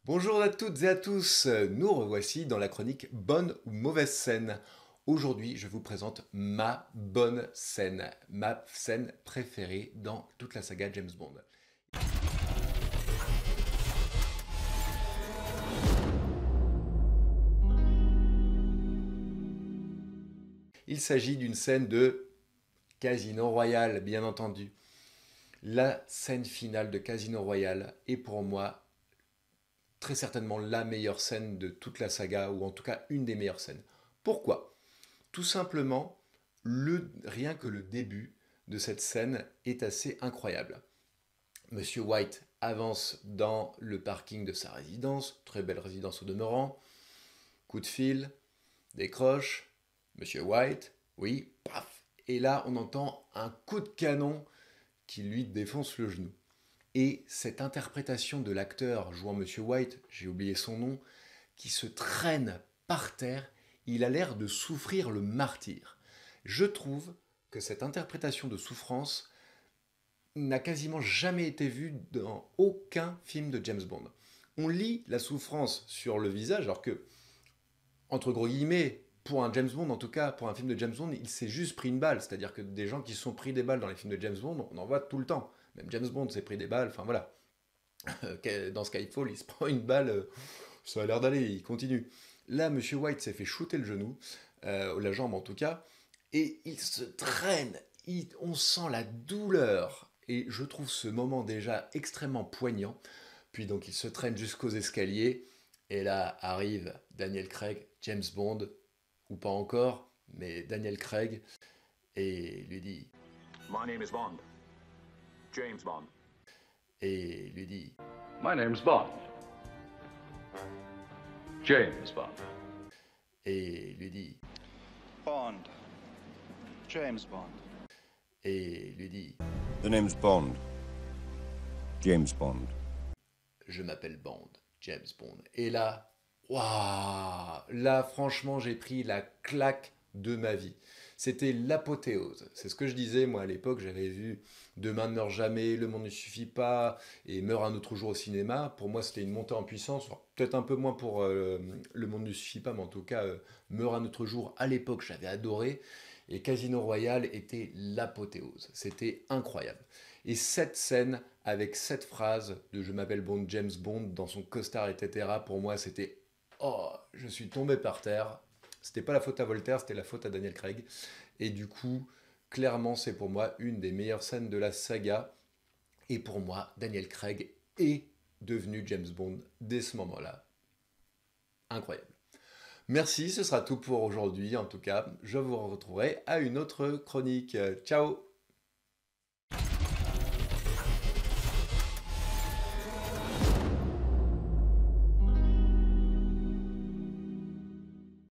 Bonjour à toutes et à tous, nous revoici dans la chronique Bonne ou mauvaise scène. Aujourd'hui, je vous présente ma bonne scène, ma scène préférée dans toute la saga James Bond. Il s'agit d'une scène de Casino Royale, bien entendu. La scène finale de Casino Royale est pour moi très certainement la meilleure scène de toute la saga, ou en tout cas une des meilleures scènes. Pourquoi? Tout simplement, rien que le début de cette scène est assez incroyable. Monsieur White avance dans le parking de sa résidence, très belle résidence au demeurant, coup de fil, décroche, Monsieur White, oui, paf, et là on entend un coup de canon qui lui défonce le genou. Et cette interprétation de l'acteur jouant Monsieur White, j'ai oublié son nom, qui se traîne par terre, il a l'air de souffrir le martyre. Je trouve que cette interprétation de souffrance n'a quasiment jamais été vue dans aucun film de James Bond. On lit la souffrance sur le visage, alors que, entre gros guillemets, pour un James Bond, en tout cas pour un film de James Bond, il s'est juste pris une balle. C'est-à-dire que des gens qui se sont pris des balles dans les films de James Bond, on en voit tout le temps. Même James Bond s'est pris des balles, enfin voilà. Dans Skyfall, il se prend une balle, ça a l'air d'aller, il continue. Là, Monsieur White s'est fait shooter le genou, la jambe en tout cas, et il se traîne, on sent la douleur, et je trouve ce moment déjà extrêmement poignant. Puis donc il se traîne jusqu'aux escaliers, et là arrive Daniel Craig, James Bond, ou pas encore, mais Daniel Craig, et lui dit, My name is Bond. James Bond. et lui dit, My name's Bond. James Bond. et lui dit, Bond. James Bond. et lui dit, The name's Bond. James Bond. je m'appelle Bond, James Bond. Et là, waouh, là franchement j'ai pris la claque de ma vie. C'était l'apothéose. C'est ce que je disais moi à l'époque, j'avais vu Demain ne meurt jamais, Le monde ne suffit pas et Meurt un autre jour au cinéma. Pour moi c'était une montée en puissance, alors, peut-être un peu moins pour Le monde ne suffit pas, mais en tout cas Meurt un autre jour à l'époque j'avais adoré. Et Casino Royale était l'apothéose. C'était incroyable. Et cette scène, avec cette phrase de Je m'appelle Bond, James Bond, dans son costard, etc., pour moi, c'était oh, je suis tombé par terre. C'était pas la faute à Voltaire, c'était la faute à Daniel Craig. Et du coup, clairement, c'est pour moi une des meilleures scènes de la saga. Et pour moi, Daniel Craig est devenu James Bond dès ce moment-là. Incroyable. Merci, ce sera tout pour aujourd'hui. En tout cas, je vous retrouverai à une autre chronique. Ciao!